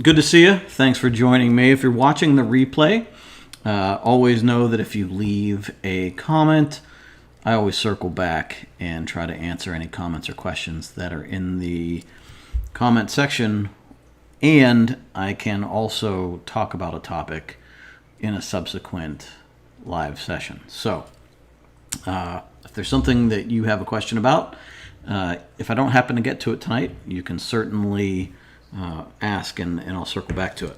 Good to see you. Thanks for joining me. If you're watching the replay, always know that if you leave a comment, I always circle back and try to answer any comments or questions that are in the comment section. And I can also talk about a topic in a subsequent live session. So if there's something that you have a question about, if I don't happen to get to it tonight, you can certainly ask and I'll circle back to it.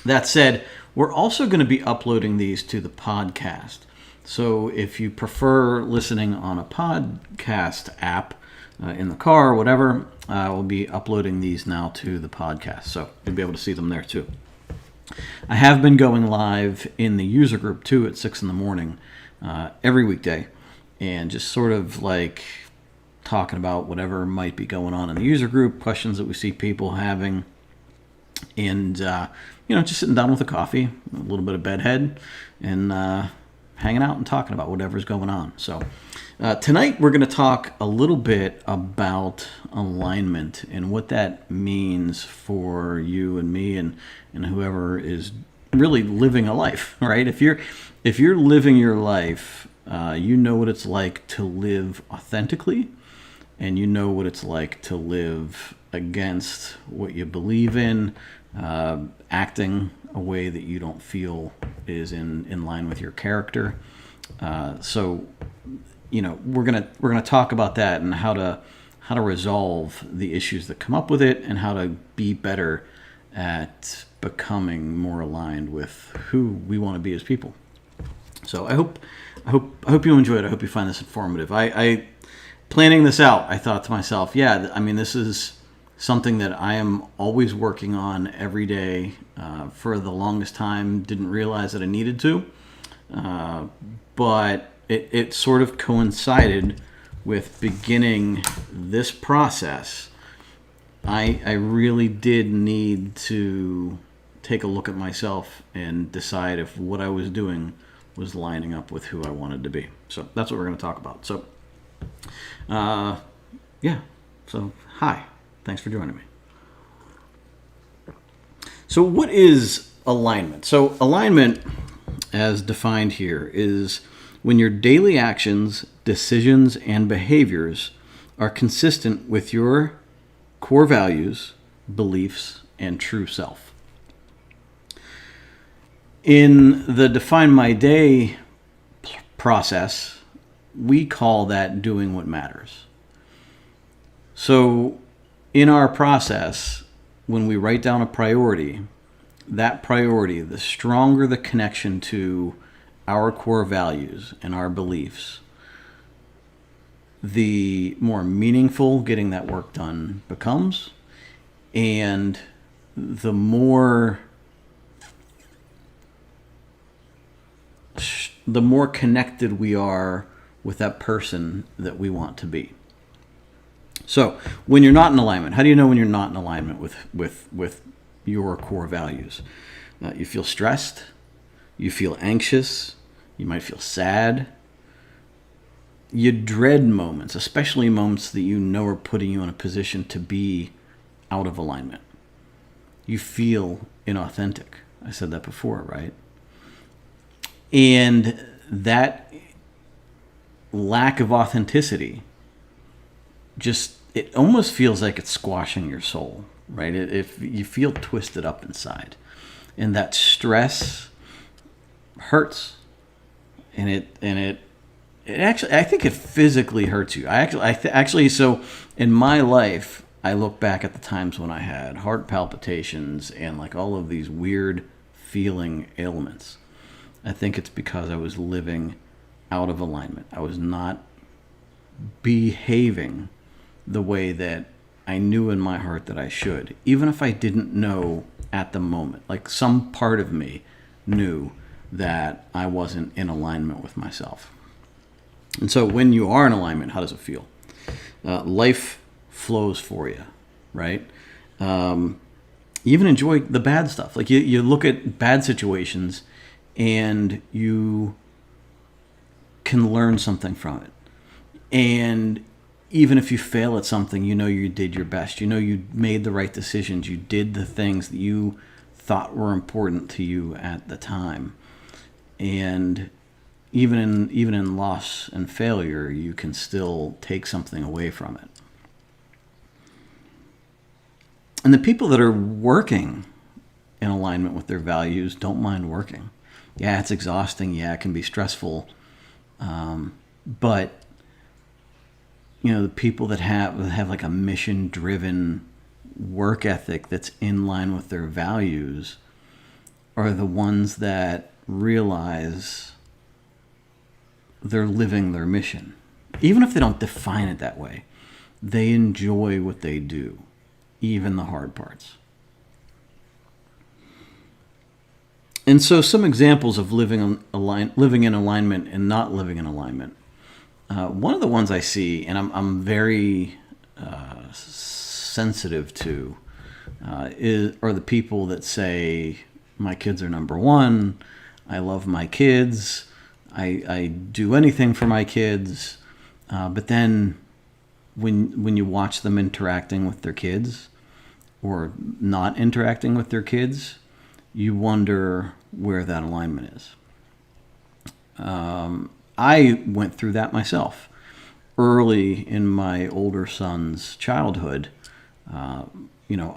That said, we're also going to be uploading these to the podcast. So if you prefer listening on a podcast app in the car or whatever, we'll be uploading these now to the podcast. So you'll be able to see them there too. I have been going live in the user group too at 6 in the morning every weekday and just sort of like talking about whatever might be going on in the user group, questions that we see people having, and just sitting down with a coffee, a little bit of bedhead, and hanging out and talking about whatever's going on. So tonight we're going to talk a little bit about alignment and what that means for you and me and whoever is really living a life, right? If you're living your life, you know what it's like to live authentically, and you know what it's like to live against what you believe in, acting a way that you don't feel is in line with your character. So we're gonna talk about that and how to resolve the issues that come up with it and how to be better at becoming more aligned with who we want to be as people. So I hope you enjoy it. I hope you find this informative. I planning this out, I thought to myself, this is something that I am always working on every day. For the longest time, didn't realize that I needed to, but it sort of coincided with beginning this process. I really did need to take a look at myself and decide if what I was doing was lining up with who I wanted to be. So that's what we're going to talk about. So So, hi. Thanks for joining me. So, what is alignment? So, alignment, as defined here, is when your daily actions, decisions, and behaviors are consistent with your core values, beliefs, and true self. In the Define My Day process, we call that doing what matters. So in our process, when we write down a priority, that priority, the stronger the connection to our core values and our beliefs, the more meaningful getting that work done becomes, and the more connected we are with that person that we want to be. So when you're not in alignment, how do you know when you're not in alignment with your core values? You feel stressed, you feel anxious, you might feel sad. You dread moments, especially moments that you know are putting you in a position to be out of alignment. You feel inauthentic. I said that before, right? And that lack of authenticity it almost feels like it's squashing your soul, right? If you feel twisted up inside, and that stress hurts, and it actually, I think it physically hurts you. So in my life, I look back at the times when I had heart palpitations and like all of these weird feeling ailments. I think it's because I was living out of alignment. I was not behaving the way that I knew in my heart that I should, even if I didn't know at the moment. Like some part of me knew that I wasn't in alignment with myself. And so when you are in alignment, how does it feel? Life flows for you, right? You even enjoy the bad stuff. Like you look at bad situations and you can learn something from it. And even if you fail at something, you know you did your best. You know you made the right decisions. You did the things that you thought were important to you at the time. And even in loss and failure, you can still take something away from it. And the people that are working in alignment with their values don't mind working. Yeah, it's exhausting. Yeah, it can be stressful. But the people that have like a mission-driven work ethic that's in line with their values are the ones that realize they're living their mission. Even if they don't define it that way, they enjoy what they do, even the hard parts. And so some examples of living in alignment and not living in alignment. One of the ones I see, and I'm very sensitive to, are the people that say, my kids are number one, I love my kids, I do anything for my kids, but then when you watch them interacting with their kids or not interacting with their kids, you wonder where that alignment is. I went through that myself early in my older son's childhood. I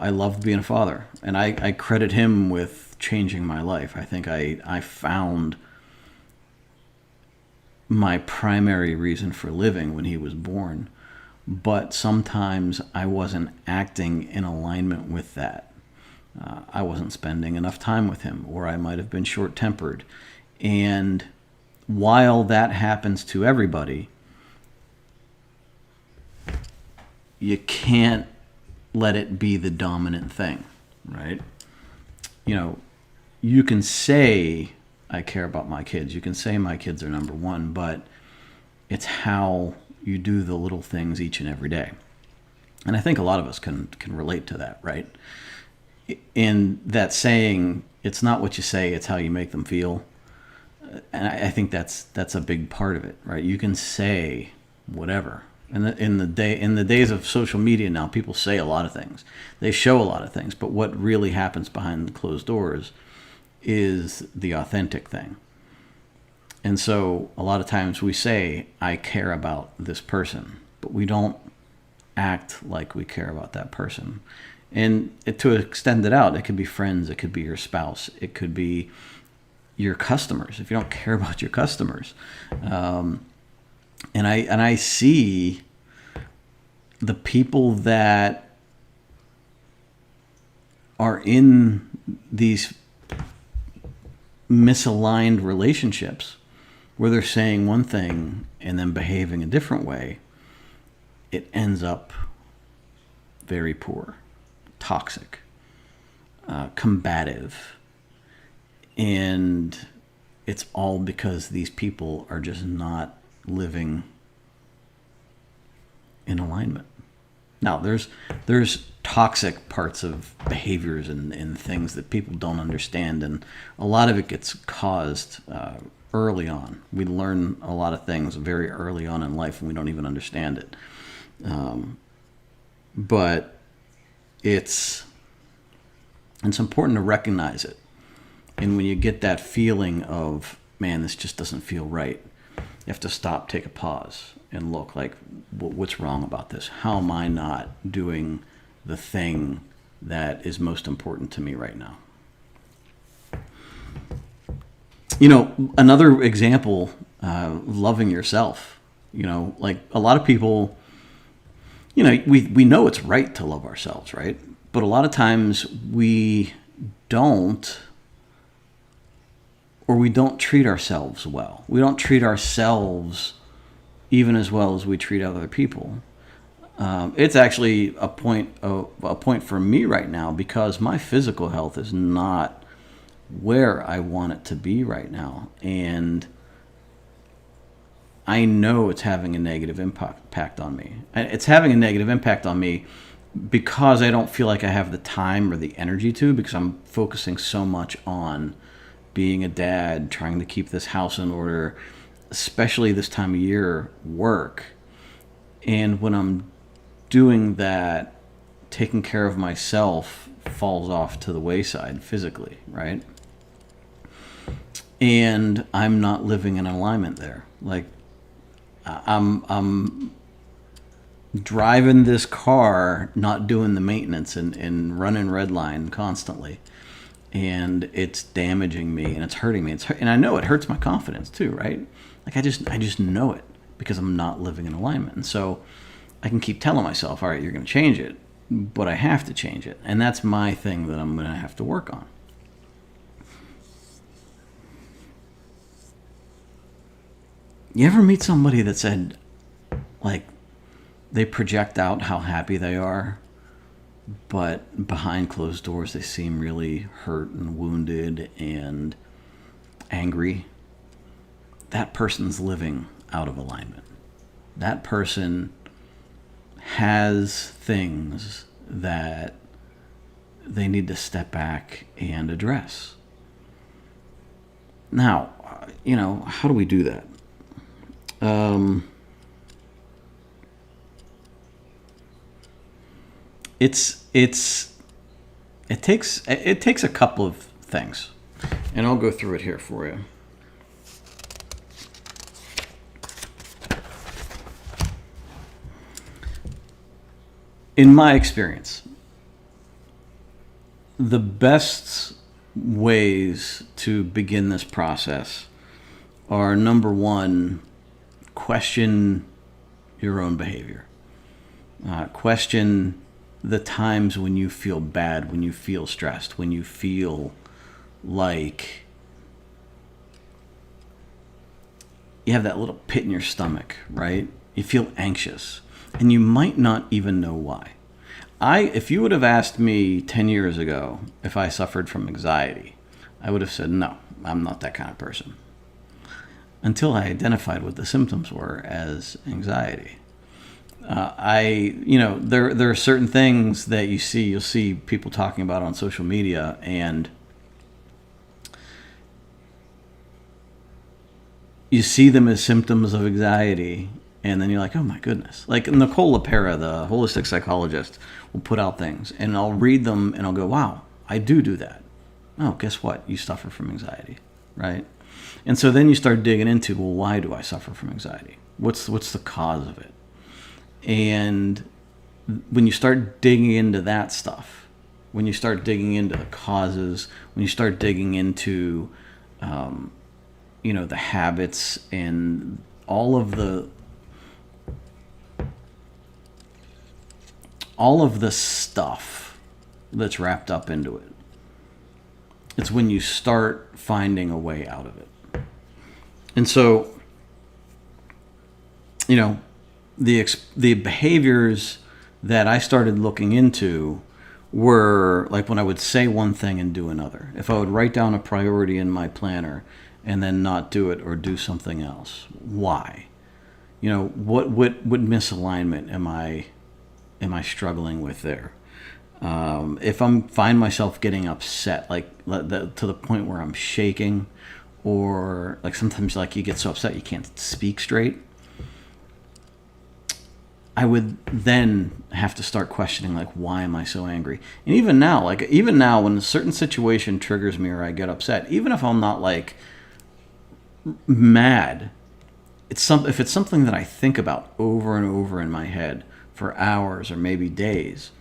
loved being a father, and I credit him with changing my life. I think I found my primary reason for living when he was born, but sometimes I wasn't acting in alignment with that. I wasn't spending enough time with him, or I might have been short-tempered. And while that happens to everybody, you can't let it be the dominant thing, right? You can say, I care about my kids. You can say my kids are number one, but it's how you do the little things each and every day. And I think a lot of us can relate to that, right? In that saying, it's not what you say, it's how you make them feel. And I think that's a big part of it, right? You can say whatever. And in the days of social media now, people say a lot of things. They show a lot of things, but what really happens behind the closed doors is the authentic thing. And so a lot of times we say, I care about this person, but we don't act like we care about that person. And to extend it out, it could be friends, it could be your spouse, it could be your customers, if you don't care about your customers. And I see the people that are in these misaligned relationships where they're saying one thing and then behaving a different way, it ends up very poor, toxic, combative. And it's all because these people are just not living in alignment. Now, there's toxic parts of behaviors and things that people don't understand, and a lot of it gets caused early on. We learn a lot of things very early on in life, and we don't even understand it. But it's important to recognize it. And when you get that feeling of, man, this just doesn't feel right, you have to stop, take a pause, and look like, what's wrong about this? How am I not doing the thing that is most important to me right now? Another example, loving yourself. Like a lot of people, we know it's right to love ourselves, right? But a lot of times we don't, or we don't treat ourselves well. We don't treat ourselves even as well as we treat other people. It's actually a point for me right now, because my physical health is not where I want it to be right now. And I know it's having a negative impact on me. It's having a negative impact on me because I don't feel like I have the time or the energy to, because I'm focusing so much on being a dad, trying to keep this house in order, especially this time of year, work. And when I'm doing that, taking care of myself falls off to the wayside physically, right? And I'm not living in alignment there. Like I'm driving this car, not doing the maintenance and running red line constantly. And it's damaging me and it's hurting me. And I know it hurts my confidence too, right? Like I just know it because I'm not living in alignment. And so I can keep telling myself, all right, you're going to change it, but I have to change it. And that's my thing that I'm going to have to work on. You ever meet somebody that said, like, they project out how happy they are, but behind closed doors they seem really hurt and wounded and angry? That person's living out of alignment. That person has things that they need to step back and address. Now, how do we do that? It takes a couple of things, and I'll go through it here for you. In my experience, the best ways to begin this process are, number one, question your own behavior. Question the times when you feel bad, when you feel stressed, when you feel like you have that little pit in your stomach, right? You feel anxious, and you might not even know why. If you would have asked me 10 years ago if I suffered from anxiety, I would have said, no, I'm not that kind of person. Until I identified what the symptoms were as anxiety. There are certain things that you'll see people talking about on social media, and you see them as symptoms of anxiety, and then you're like, oh my goodness. Like Nicole LaPera, the holistic psychologist, will put out things, and I'll read them, and I'll go, wow, I do that. Oh, guess what? You suffer from anxiety, right? And so then you start digging into, well, why do I suffer from anxiety? What's the cause of it? And when you start digging into that stuff, when you start digging into the causes, when you start digging into, the habits and all of the stuff that's wrapped up into it, it's when you start finding a way out of it. And so, the behaviors that I started looking into were like when I would say one thing and do another. If I would write down a priority in my planner and then not do it or do something else, why? What misalignment am I struggling with there? If I find myself getting upset, like to the point where I'm shaking, or like sometimes like you get so upset you can't speak straight, I would then have to start questioning, like, why am I so angry? And even now when a certain situation triggers me or I get upset, even if I'm not like mad, if it's something that I think about over and over in my head for hours or maybe days,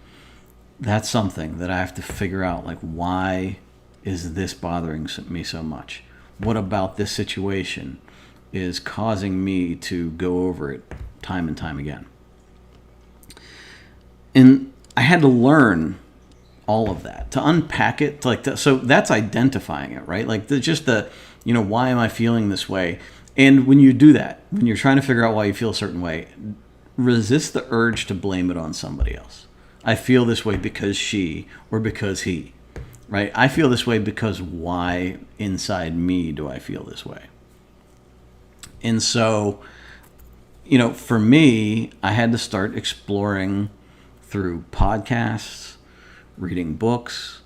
that's something that I have to figure out, like, why is this bothering me so much? What about this situation is causing me to go over it time and time again? And I had to learn all of that, to unpack it, so that's identifying it, right? Like why am I feeling this way? And when you do that, when you're trying to figure out why you feel a certain way, resist the urge to blame it on somebody else. I feel this way because she or because he, right? I feel this way because why inside me do I feel this way? And so, for me, I had to start exploring through podcasts, reading books.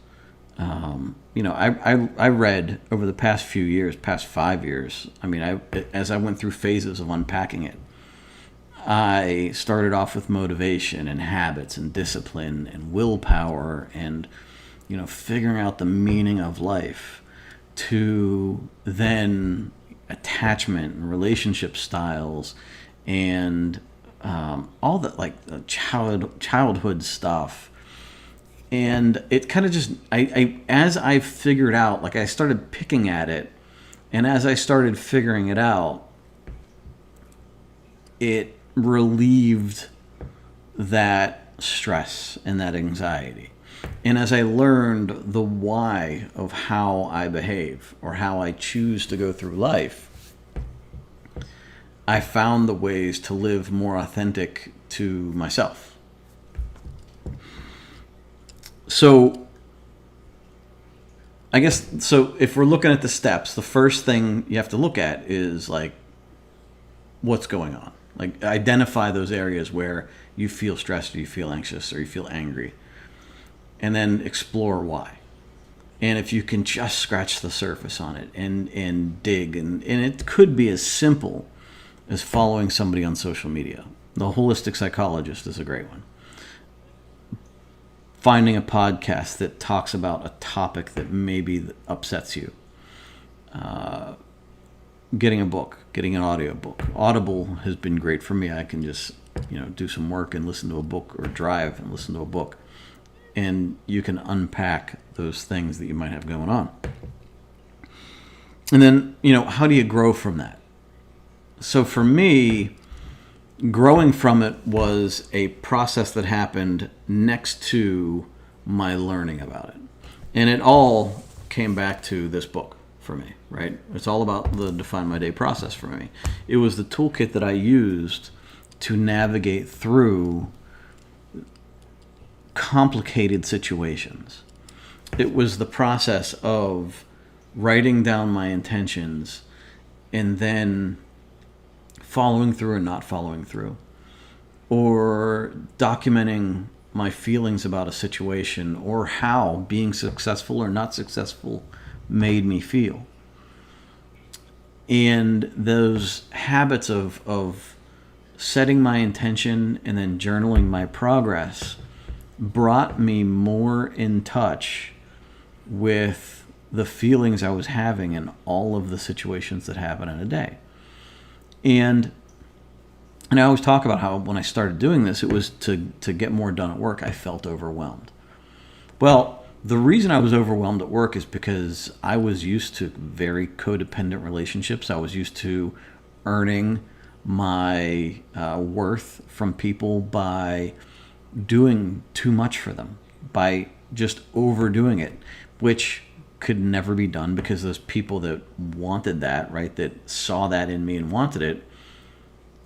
I read over the past 5 years. As I went through phases of unpacking it, I started off with motivation and habits and discipline and willpower and, figuring out the meaning of life, to then attachment and relationship styles and all that, like the childhood stuff. And it kind of just, as I figured out, like I started picking at it, and as I started figuring it out, it relieved that stress and that anxiety. And as I learned the why of how I behave or how I choose to go through life, I found the ways to live more authentic to myself. So I guess, so if we're looking at the steps, the first thing you have to look at is like, what's going on? Like, identify those areas where you feel stressed or you feel anxious or you feel angry, and then explore why. And if you can just scratch the surface on it and dig, and it could be as simple as following somebody on social media. The Holistic Psychologist is a great one. Finding a podcast that talks about a topic that maybe upsets you. Getting a book, getting an audio book. Audible has been great for me. I can just, do some work and listen to a book, or drive and listen to a book. And you can unpack those things that you might have going on. And then, how do you grow from that? So for me, growing from it was a process that happened next to my learning about it. And it all came back to this book for me, right? It's all about the Define My Day process for me. It was the toolkit that I used to navigate through complicated situations. It was the process of writing down my intentions and then following through or not following through, or documenting my feelings about a situation, or how being successful or not successful made me feel. And those habits of setting my intention and then journaling my progress brought me more in touch with the feelings I was having in all of the situations that happen in a day. And I always talk about how when I started doing this, it was to get more done at work. I felt overwhelmed. Well, the reason I was overwhelmed at work is because I was used to very codependent relationships. I was used to earning my worth from people by doing too much for them, by just overdoing it, which could never be done because those people that wanted that, right, that saw that in me and wanted it,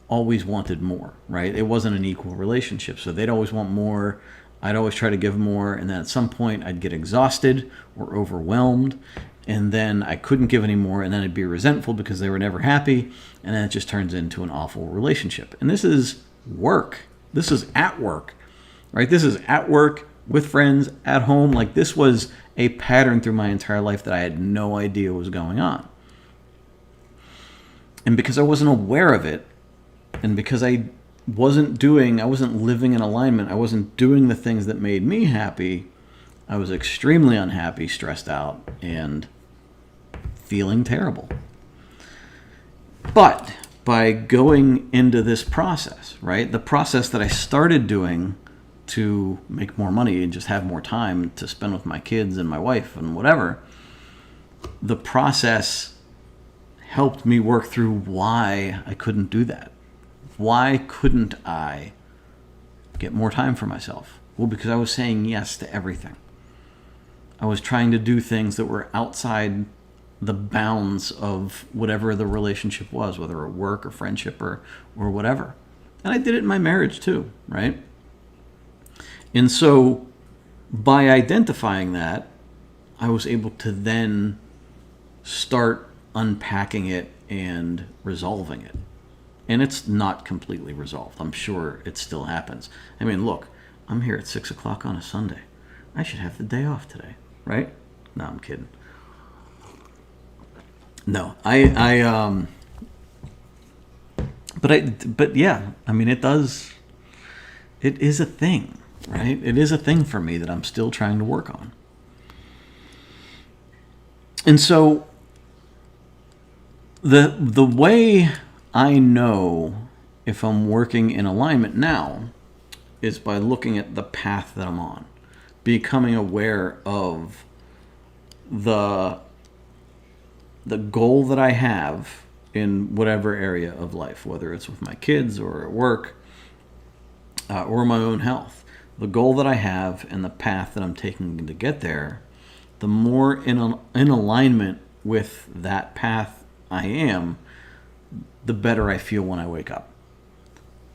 always wanted more, right? It wasn't an equal relationship. So they'd always want more. I'd always try to give more. And then at some point I'd get exhausted or overwhelmed, and then I couldn't give any more. And then I'd be resentful because they were never happy. And then it just turns into an awful relationship. And this is work. This is at work, right? This is at work, with friends, at home. Like, this was a pattern through my entire life that I had no idea was going on. And because I wasn't aware of it, and because I wasn't living in alignment, I wasn't doing the things that made me happy, I was extremely unhappy, stressed out, and feeling terrible. But by going into this process, right, the process that I started doing to make more money and just have more time to spend with my kids and my wife and whatever, the process helped me work through why I couldn't do that. Why couldn't I get more time for myself? Well, because I was saying yes to everything. I was trying to do things that were outside the bounds of whatever the relationship was, whether at work or friendship or whatever. And I did it in my marriage too, right? And so by identifying that, I was able to then start unpacking it and resolving it. And it's not completely resolved. I'm sure it still happens. I mean, look, I'm here at 6 o'clock on a Sunday. I should have the day off today, right? No, I'm kidding. No, but But yeah, I mean, it does. It is a thing, right? It is a thing for me that I'm still trying to work on. And so the way I know if I'm working in alignment now is by looking at the path that I'm on, becoming aware of the goal that I have in whatever area of life, whether it's with my kids or at work or my own health. The goal that I have and the path that I'm taking to get there, the more in alignment with that path I am, the better I feel when I wake up.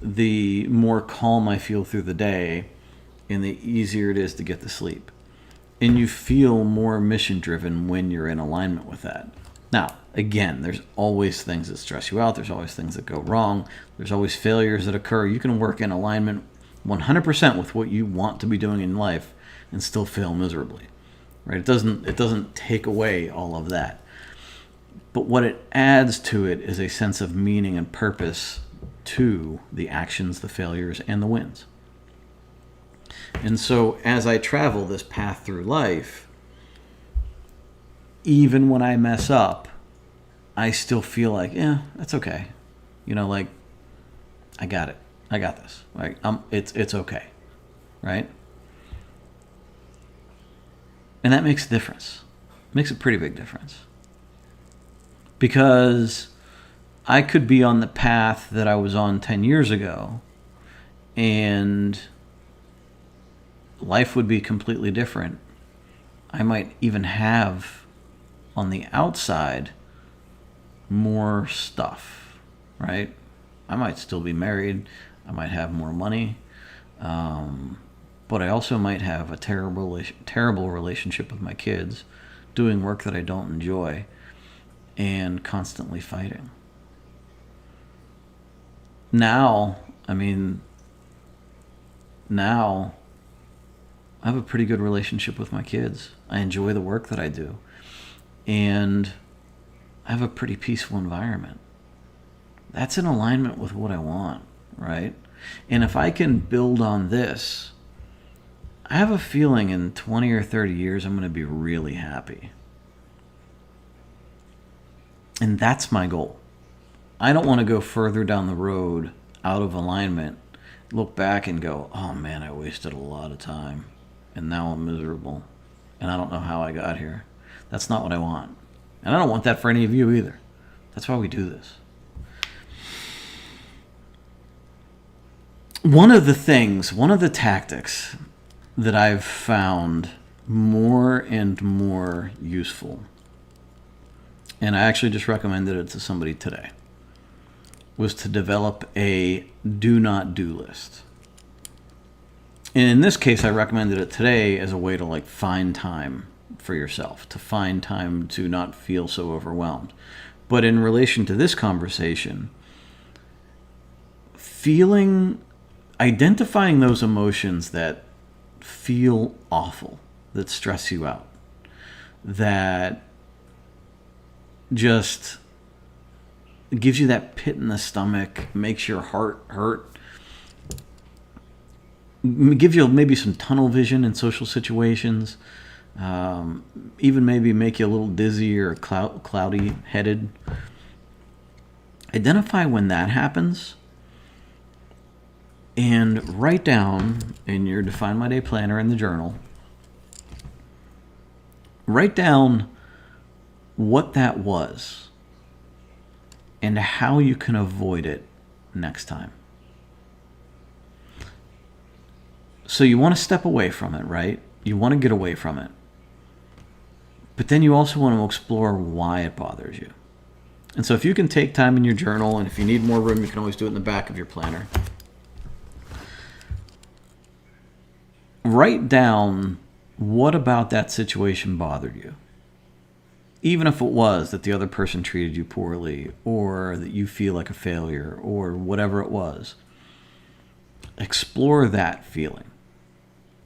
The more calm I feel through the day, and the easier it is to get to sleep. And you feel more mission driven when you're in alignment with that. Now, again, there's always things that stress you out. There's always things that go wrong. There's always failures that occur. You can work in alignment 100% with what you want to be doing in life and still fail miserably, right? It doesn't take away all of that. But what it adds to it is a sense of meaning and purpose to the actions, the failures, and the wins. And so as I travel this path through life, even when I mess up, I still feel like, yeah, that's okay. Like, I got it. I got this. Like, it's okay, right? And that makes a difference. Makes a pretty big difference. Because I could be on the path that I was on 10 years ago, and life would be completely different. I might even have, on the outside, more stuff, right? I might still be married. I might have more money. But I also might have a terrible relationship with my kids, doing work that I don't enjoy, and constantly fighting. Now I have a pretty good relationship with my kids. I enjoy the work that I do. And I have a pretty peaceful environment. That's in alignment with what I want, right? And if I can build on this, I have a feeling in 20 or 30 years I'm going to be really happy. And that's my goal. I don't want to go further down the road out of alignment, look back and go, oh man, I wasted a lot of time. And now I'm miserable. And I don't know how I got here. That's not what I want. And I don't want that for any of you either. That's why we do this. One of the tactics that I've found more and more useful, and I actually just recommended it to somebody today, was to develop a do not do list. And in this case, I recommended it today as a way to find time for yourself, to find time to not feel so overwhelmed. But in relation to this conversation, identifying those emotions that feel awful, that stress you out, that just gives you that pit in the stomach, makes your heart hurt, give you maybe some tunnel vision in social situations, even maybe make you a little dizzy or cloudy headed. Identify when that happens and write down in your Define My Day planner in the journal, write down what that was and how you can avoid it next time. So you want to step away from it, right? You want to get away from it. But then you also want to explore why it bothers you. And so if you can take time in your journal, and if you need more room, you can always do it in the back of your planner. Write down what about that situation bothered you. Even if it was that the other person treated you poorly, or that you feel like a failure, or whatever it was. Explore that feeling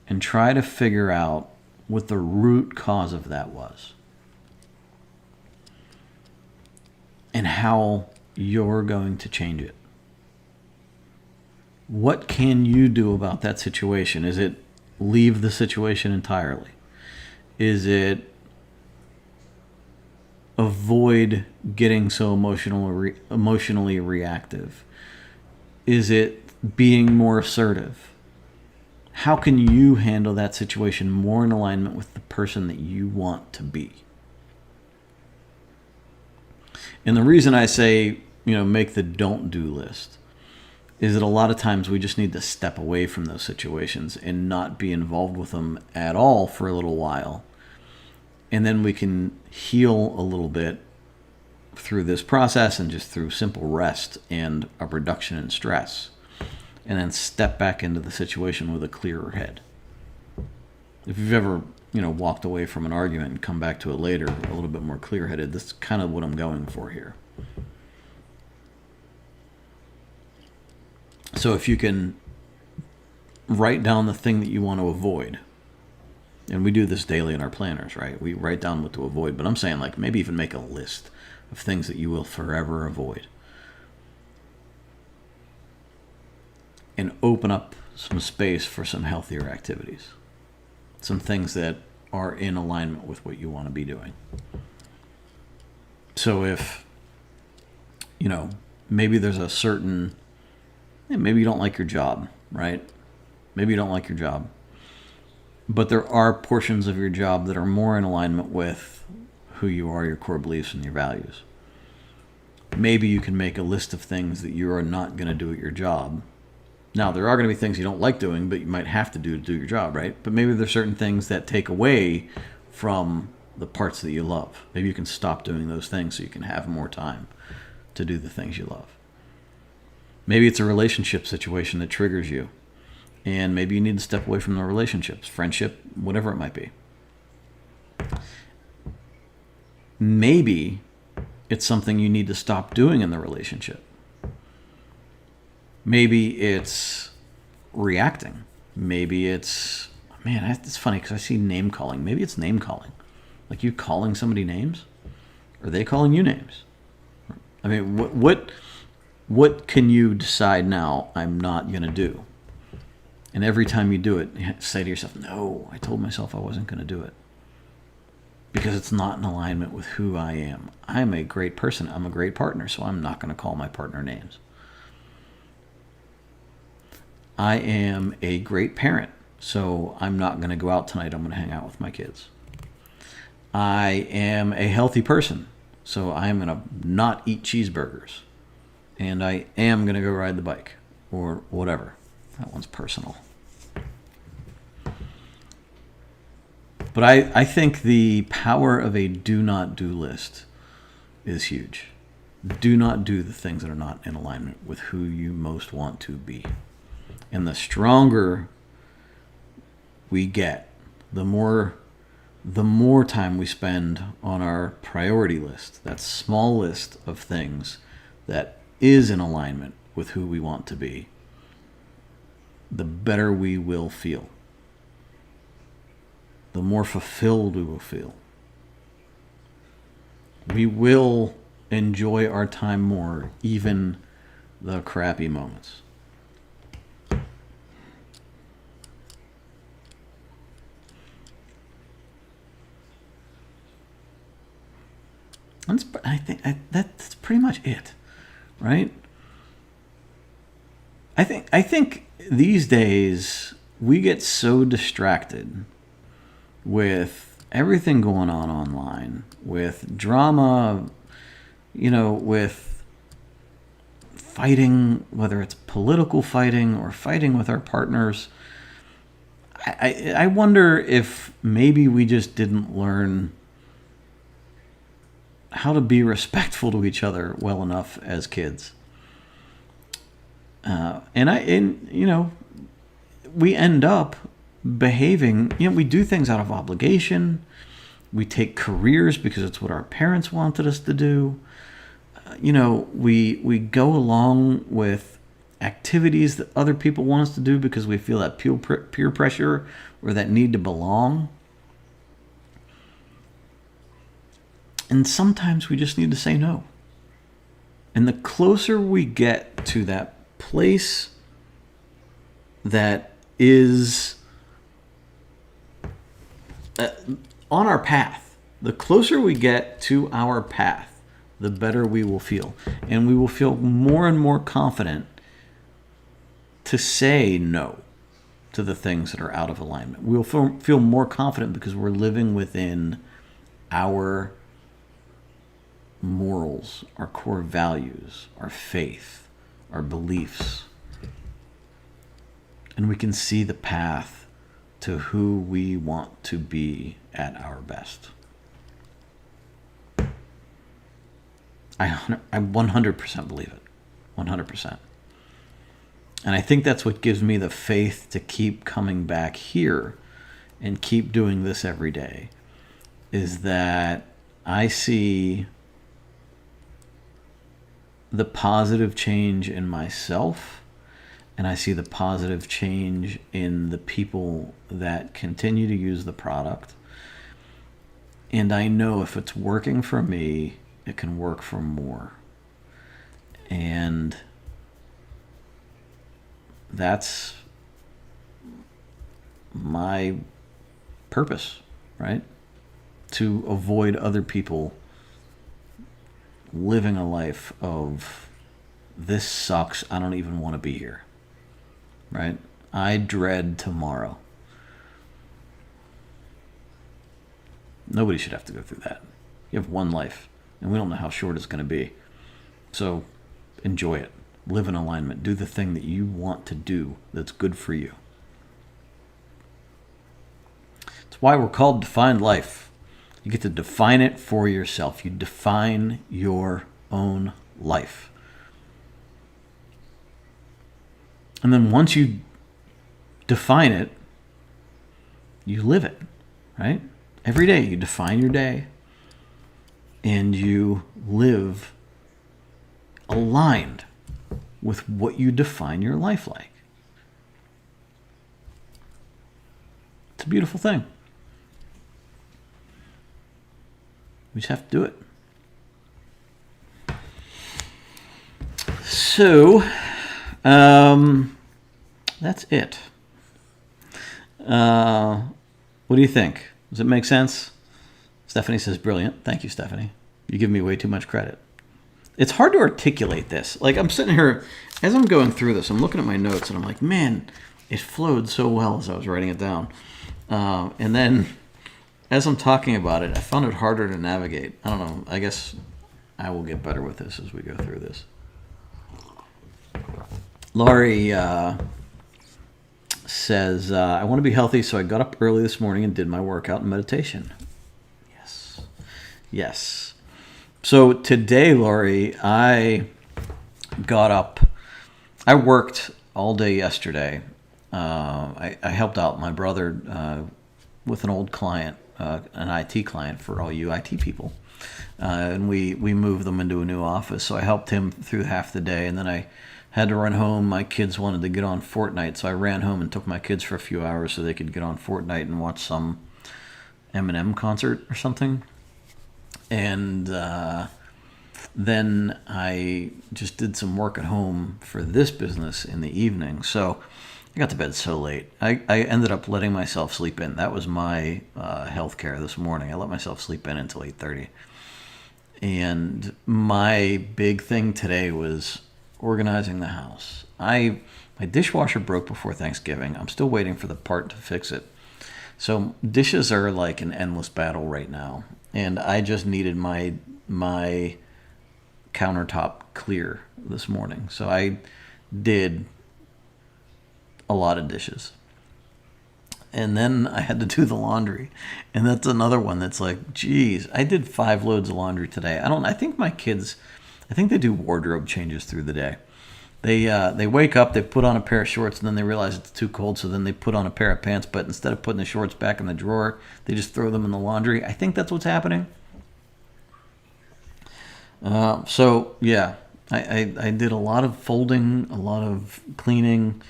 and try to figure out what the root cause of that was and how you're going to change it. What can you do about that situation? Is it leave the situation entirely? Is it avoid getting so emotionally reactive? Is it being more assertive? How can you handle that situation more in alignment with the person that you want to be? And the reason I say, make the don't do list is that a lot of times we just need to step away from those situations and not be involved with them at all for a little while. And then we can heal a little bit through this process and just through simple rest and a reduction in stress. And then step back into the situation with a clearer head. If you've ever, walked away from an argument and come back to it later a little bit more clear-headed, that's kind of what I'm going for here. So if you can write down the thing that you want to avoid, and we do this daily in our planners, right? We write down what to avoid, but I'm saying maybe even make a list of things that you will forever avoid. And open up some space for some healthier activities. Some things that are in alignment with what you want to be doing. So if, maybe there's a certain, maybe you don't like your job, right? Maybe you don't like your job. But there are portions of your job that are more in alignment with who you are, your core beliefs, and your values. Maybe you can make a list of things that you are not going to do at your job. Now, there are going to be things you don't like doing, but you might have to do your job, right? But maybe there's certain things that take away from the parts that you love. Maybe you can stop doing those things so you can have more time to do the things you love. Maybe it's a relationship situation that triggers you, and maybe you need to step away from the relationships, friendship, whatever it might be. Maybe it's something you need to stop doing in the relationship. Maybe it's reacting. Maybe it's, it's funny because I see name calling. Maybe it's name calling. Like you calling somebody names? Or are they calling you names? I mean, what can you decide now I'm not going to do? And every time you do it, say to yourself, no, I told myself I wasn't going to do it. Because it's not in alignment with who I am. I'm a great person. I'm a great partner, so I'm not going to call my partner names. I am a great parent, so I'm not going to go out tonight. I'm going to hang out with my kids. I am a healthy person, so I'm going to not eat cheeseburgers. And I am going to go ride the bike or whatever. That one's personal. But I think the power of a do not do list is huge. Do not do the things that are not in alignment with who you most want to be. And the stronger we get, the more time we spend on our priority list, that small list of things that is in alignment with who we want to be, the better we will feel. The more fulfilled we will feel. We will enjoy our time more, even the crappy moments. I think that's pretty much it, right? I think these days we get so distracted with everything going on online, with drama, with fighting, whether it's political fighting or fighting with our partners. I wonder if maybe we just didn't learn how to be respectful to each other well enough as kids. We end up behaving, we do things out of obligation. We take careers because it's what our parents wanted us to do. We go along with activities that other people want us to do because we feel that peer pressure or that need to belong. And sometimes we just need to say no. And the closer we get to that place that is on our path. The closer we get to our path, the better we will feel. And we will feel more and more confident to say no to the things that are out of alignment. We'll feel more confident because we're living within our morals, our core values, our faith, our beliefs. And we can see the path to who we want to be at our best. I 100% believe it. 100%. And I think that's what gives me the faith to keep coming back here and keep doing this every day, is that I see the positive change in myself, and I see the positive change in the people that continue to use the product. And I know if it's working for me, it can work for more. And that's my purpose, right? To avoid other people living a life of, this sucks, I don't even want to be here, right? I dread tomorrow. Nobody should have to go through that. You have one life, and we don't know how short it's going to be. So enjoy it. Live in alignment. Do the thing that you want to do that's good for you. It's why we're called Defined Life. You get to define it for yourself. You define your own life. And then once you define it, you live it, right? Every day you define your day and you live aligned with what you define your life like. It's a beautiful thing. We just have to do it. So, that's it. What do you think? Does it make sense? Stephanie says, brilliant. Thank you, Stephanie. You give me way too much credit. It's hard to articulate this. Like, I'm sitting here, as I'm going through this, I'm looking at my notes, and I'm like, man, it flowed so well as I was writing it down. And then, as I'm talking about it, I found it harder to navigate. I don't know. I guess I will get better with this as we go through this. Laurie says, I want to be healthy, so I got up early this morning and did my workout and meditation. Yes. Yes. So today, Laurie, I got up. I worked all day yesterday. I helped out my brother with an old client, an IT client for all you IT people. And we moved them into a new office. So I helped him through half the day. And then I had to run home. My kids wanted to get on Fortnite. So I ran home and took my kids for a few hours so they could get on Fortnite and watch some Eminem concert or something. And then I just did some work at home for this business in the evening. So I got to bed so late. I ended up letting myself sleep in. That was my health care this morning. I let myself sleep in until 8:30. And my big thing today was organizing the house. My dishwasher broke before Thanksgiving. I'm still waiting for the part to fix it. So dishes are like an endless battle right now. And I just needed my countertop clear this morning. So I did a lot of dishes. And then I had to do the laundry. And that's another one that's like, geez, I did 5 loads of laundry today. I think my kids, I think they do wardrobe changes through the day. They wake up, they put on a pair of shorts, and then they realize it's too cold, so then they put on a pair of pants, but instead of putting the shorts back in the drawer, they just throw them in the laundry. I think that's what's happening. So, yeah, I did a lot of folding, a lot of cleaning.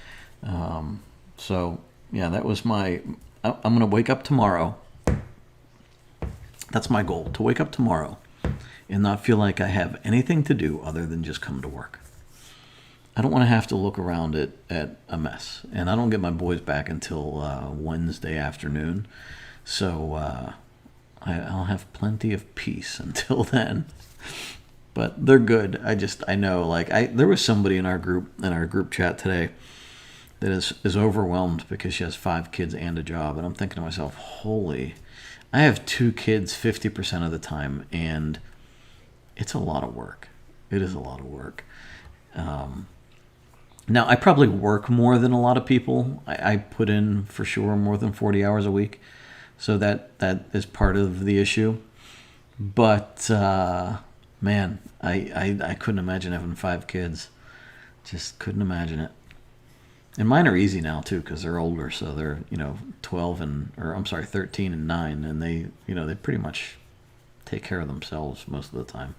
So, yeah, that was I'm going to wake up tomorrow. That's my goal, to wake up tomorrow and not feel like I have anything to do other than just come to work. I don't want to have to look around at a mess. And I don't get my boys back until Wednesday afternoon. So I'll have plenty of peace until then. But they're good. I know, like, there was somebody in our group chat today that is overwhelmed because she has 5 kids and a job. And I'm thinking to myself, I have 2 kids 50% of the time, and it's a lot of work. It is a lot of work. Now, I probably work more than a lot of people. I put in, for sure, more than 40 hours a week. So that is part of the issue. But, man, I couldn't imagine having 5 kids. Just couldn't imagine it. And mine are easy now, too, because they're older. So they're, 13 and 9. And they pretty much take care of themselves most of the time.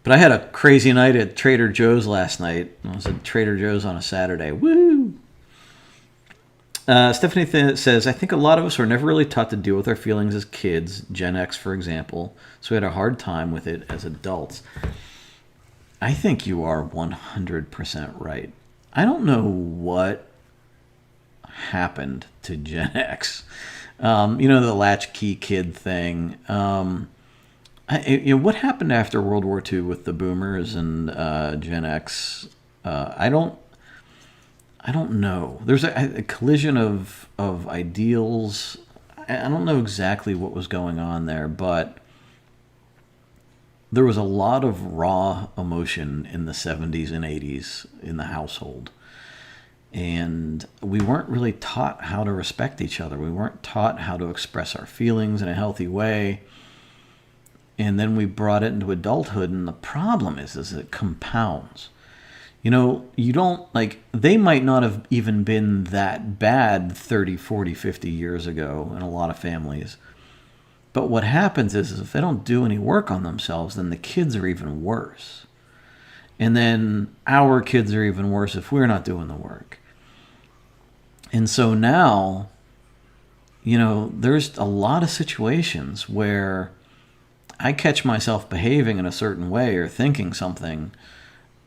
But I had a crazy night at Trader Joe's last night. I was at Trader Joe's on a Saturday. Woo! Stephanie says, I think a lot of us were never really taught to deal with our feelings as kids, Gen X, for example, so we had a hard time with it as adults. I think you are 100% right. I don't know what happened to Gen X. The latchkey kid thing. What happened after World War II with the boomers and Gen X? I don't know. There's a collision of ideals. I don't know exactly what was going on there, but there was a lot of raw emotion in the 70s and 80s in the household. And we weren't really taught how to respect each other. We weren't taught how to express our feelings in a healthy way. And then we brought it into adulthood, and the problem is it compounds. You don't, they might not have even been that bad 30, 40, 50 years ago in a lot of families. But what happens is if they don't do any work on themselves, then the kids are even worse. And then our kids are even worse if we're not doing the work. And so now, there's a lot of situations where I catch myself behaving in a certain way or thinking something,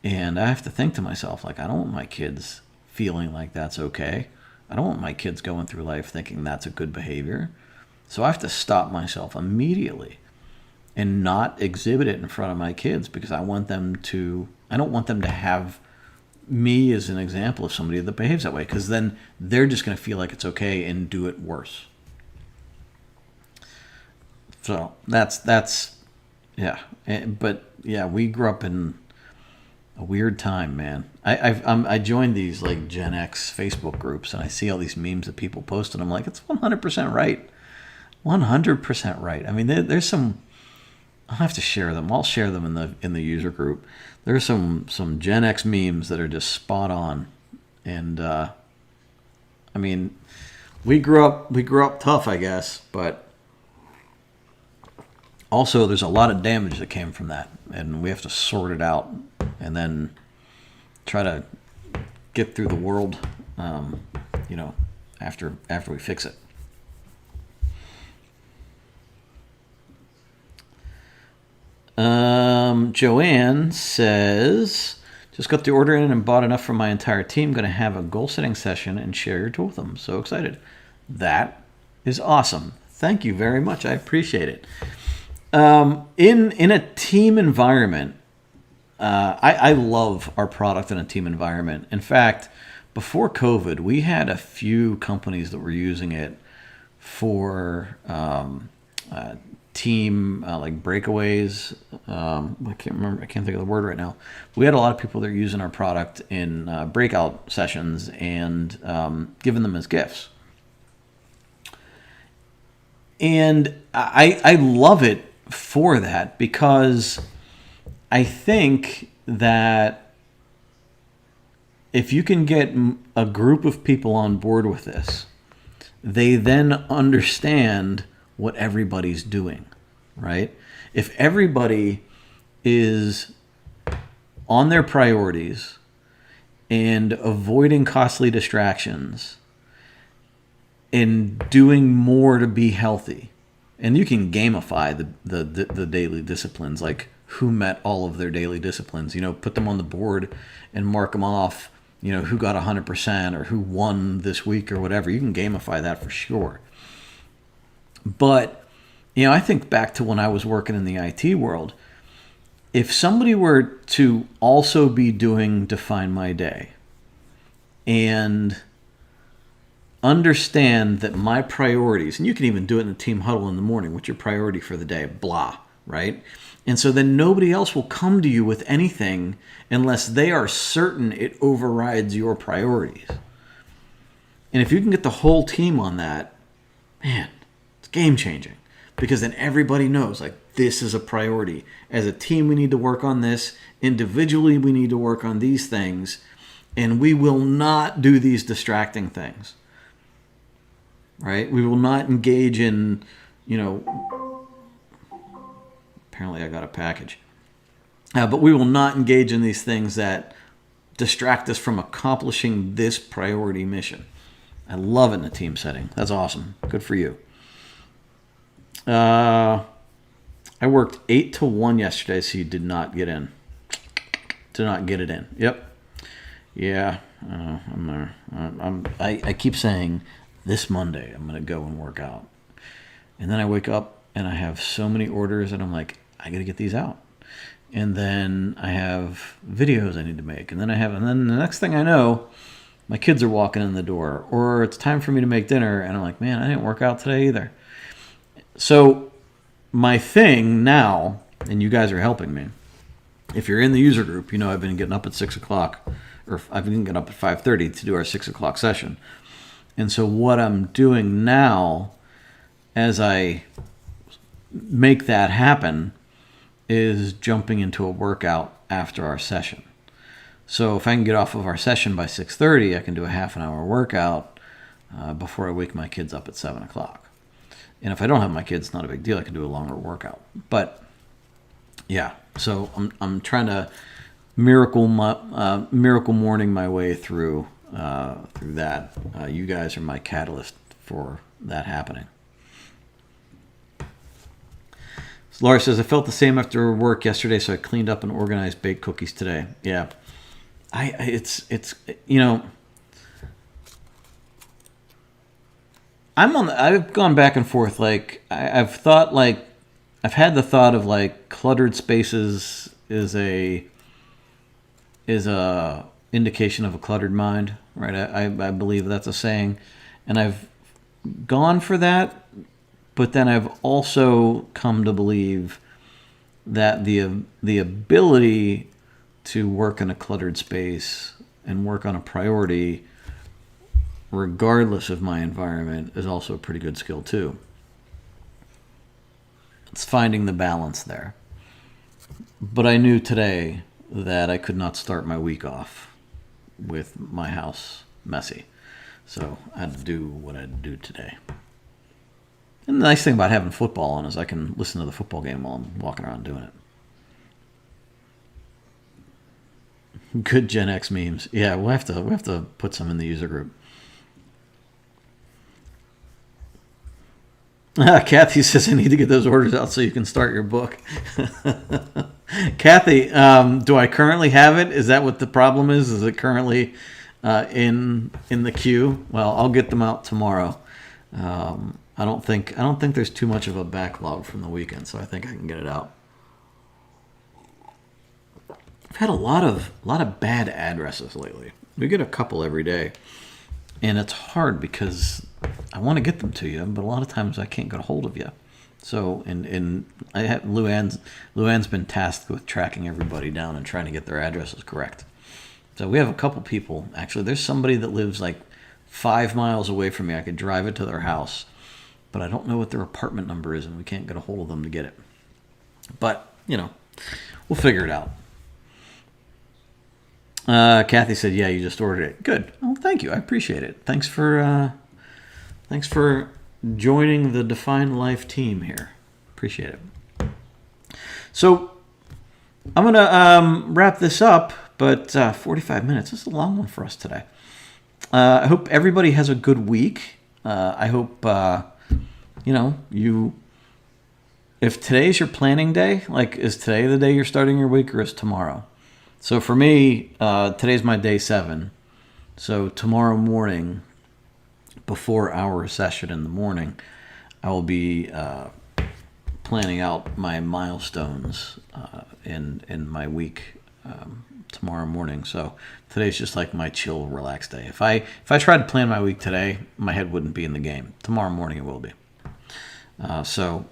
and I have to think to myself, I don't want my kids feeling like that's okay. I don't want my kids going through life thinking that's a good behavior. So I have to stop myself immediately and not exhibit it in front of my kids because I don't want them to have me as an example of somebody that behaves that way, because then they're just going to feel like it's okay and do it worse. So that's yeah. But yeah, we grew up in a weird time, man. I joined these Gen X Facebook groups, and I see all these memes that people post, and I'm like, it's 100% right, 100% right. I mean, there's some. I'll have to share them. I'll share them in the user group. There's some Gen X memes that are just spot on, and I mean, we grew up tough, I guess, but also there's a lot of damage that came from that, and we have to sort it out and then try to get through the world, after we fix it. Joanne says, just got the order in and bought enough for my entire team. Going to have a goal setting session and share your tool with them. So excited. That is awesome. Thank you very much. I appreciate it. In a team environment, I love our product in a team environment. In fact, before COVID, we had a few companies that were using it for team breakaways. I can't think of the word right now. We had a lot of people that are using our product in breakout sessions and giving them as gifts. And I love it for that, because I think that if you can get a group of people on board with this, they then understand what everybody's doing, right? If everybody is on their priorities and avoiding costly distractions and doing more to be healthy, and you can gamify the daily disciplines like who met all of their daily disciplines. Put them on the board and mark them off, who got 100% or who won this week or whatever. You can gamify that for sure. But, I think back to when I was working in the IT world. If somebody were to also be doing Define My Day and understand that my priorities, and you can even do it in the team huddle in the morning, what's your priority for the day, blah, right? And so then nobody else will come to you with anything unless they are certain it overrides your priorities. And if you can get the whole team on that, man, it's game changing. Because then everybody knows, like, this is a priority. As a team, we need to work on this. Individually, we need to work on these things. And we will not do these distracting things. Right? We will not engage in, apparently I got a package. But we will not engage in these things that distract us from accomplishing this priority mission. I love it in a team setting. That's awesome. Good for you. I worked 8 to 1 yesterday, so you did not get in. Did not get it in. Yep. Yeah. I'm there. I keep saying this Monday I'm going to go and work out. And then I wake up and I have so many orders and I'm like, I got to get these out. And then I have videos I need to make. And then the next thing I know, my kids are walking in the door, or it's time for me to make dinner. And I'm like, man, I didn't work out today either. So my thing now, and you guys are helping me, if you're in the user group, I've been getting up at 6 o'clock, or I've been getting up at 5:30 to do our 6 o'clock session. And so what I'm doing now, as I make that happen, is jumping into a workout after our session. So if I can get off of our session by 6:30, I can do a half an hour workout before I wake my kids up at 7 o'clock. And if I don't have my kids, not a big deal. I can do a longer workout. But yeah, so I'm trying to miracle morning my way through that. You guys are my catalyst for that happening. So Laura says, I felt the same after work yesterday, so I cleaned up and organized baked cookies today. Yeah, I've gone back and forth. Like I've had the thought of like cluttered spaces is a indication of a cluttered mind, right? I believe that's a saying, and I've gone for that, but then I've also come to believe that the ability to work in a cluttered space and work on a priority, regardless of my environment, is also a pretty good skill too. It's finding the balance there. But I knew today that I could not start my week off with my house messy. So I had to do what I had to do today. And the nice thing about having football on is I can listen to the football game while I'm walking around doing it. Good Gen X memes. Yeah, we'll have to put some in the user group. Kathy says, I need to get those orders out so you can start your book. Kathy, do I currently have it? Is that what the problem is? Is it currently in the queue? Well, I'll get them out tomorrow. I don't think there's too much of a backlog from the weekend, so I think I can get it out. I've had a lot of bad addresses lately. We get a couple every day, and it's hard because I want to get them to you, but a lot of times I can't get a hold of you. So, and I have Luann's been tasked with tracking everybody down and trying to get their addresses correct. So we have a couple people. Actually, there's somebody that lives like 5 miles away from me. I could drive it to their house, but I don't know what their apartment number is, and we can't get a hold of them to get it. But, we'll figure it out. Kathy said, yeah, you just ordered it. Good. Oh, thank you. I appreciate it. Thanks for joining the Define Life team here. Appreciate it. So I'm going to wrap this up, but 45 minutes. This is a long one for us today. I hope everybody has a good week. I hope, you if today's your planning day, like is today the day you're starting your week or is tomorrow? So for me, today's my day 7. So tomorrow morning, before our session in the morning, I will be planning out my milestones in my week tomorrow morning. So today's just like my chill, relaxed day. If I tried to plan my week today, my head wouldn't be in the game. Tomorrow morning it will be. So,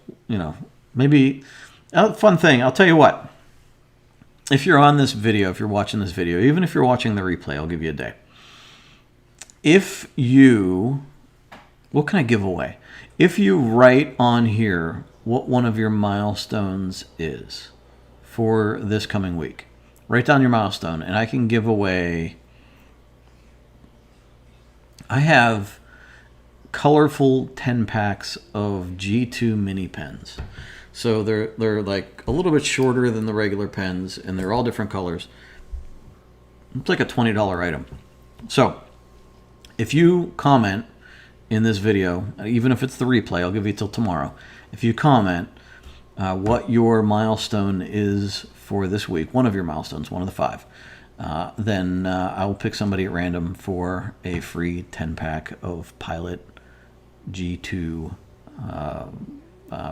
maybe fun thing. I'll tell you what. If you're on this video, if you're watching this video, even if you're watching the replay, I'll give you a day. What can I give away? If you write on here what one of your milestones is for this coming week, write down your milestone, and I can give away. I have colorful 10 packs of G2 mini pens. So they're like a little bit shorter than the regular pens, and they're all different colors. It's like a $20 item. So if you comment in this video, even if it's the replay, I'll give you till tomorrow. If you comment what your milestone is for this week, one of your milestones, one of the 5, then I will pick somebody at random for a free 10-pack of Pilot G2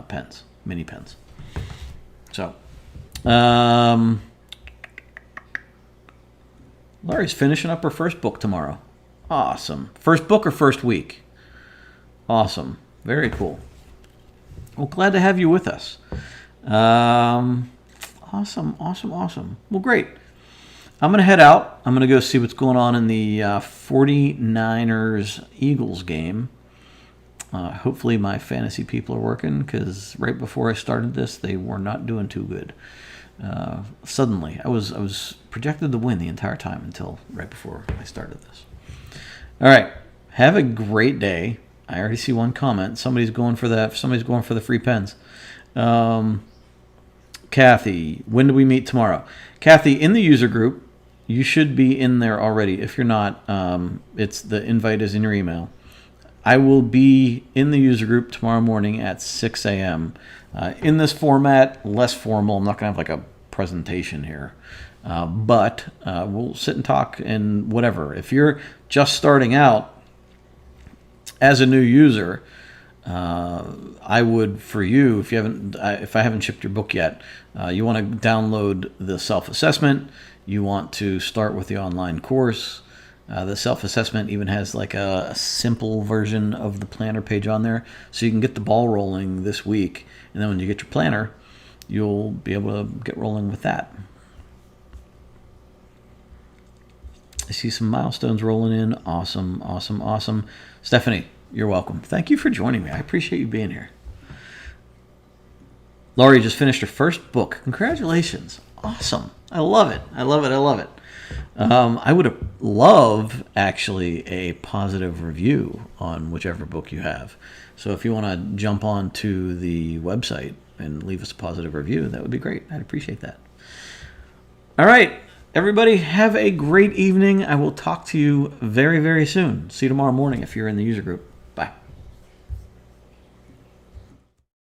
pens, mini pens. So, Laurie's finishing up her first book tomorrow. Awesome. First book or first week? Awesome. Very cool. Well, glad to have you with us. Awesome. Well, great. I'm going to head out. I'm going to go see what's going on in the 49ers-Eagles game. Hopefully my fantasy people are working, because right before I started this, they were not doing too good. Suddenly, I was projected to win the entire time until right before I started this. All right. Have a great day. I already see one comment. Somebody's going for the free pens. Kathy, when do we meet tomorrow? Kathy, in the user group, you should be in there already. If you're not, it's the invite is in your email. I will be in the user group tomorrow morning at 6 a.m. In this format, less formal. I'm not going to have like a presentation here. But we'll sit and talk and whatever. If you're just starting out as a new user, I would, for you, if I haven't shipped your book yet, you want to download the self-assessment. You want to start with the online course. The self-assessment even has like a simple version of the planner page on there, so you can get the ball rolling this week. And then when you get your planner, you'll be able to get rolling with that. I see some milestones rolling in. Awesome. Stephanie, you're welcome. Thank you for joining me. I appreciate you being here. Laurie just finished her first book. Congratulations. Awesome. I love it. I would love, actually, a positive review on whichever book you have. So if you want to jump on to the website and leave us a positive review, that would be great. I'd appreciate that. All right. Everybody, have a great evening. I will talk to you very, very soon. See you tomorrow morning if you're in the user group.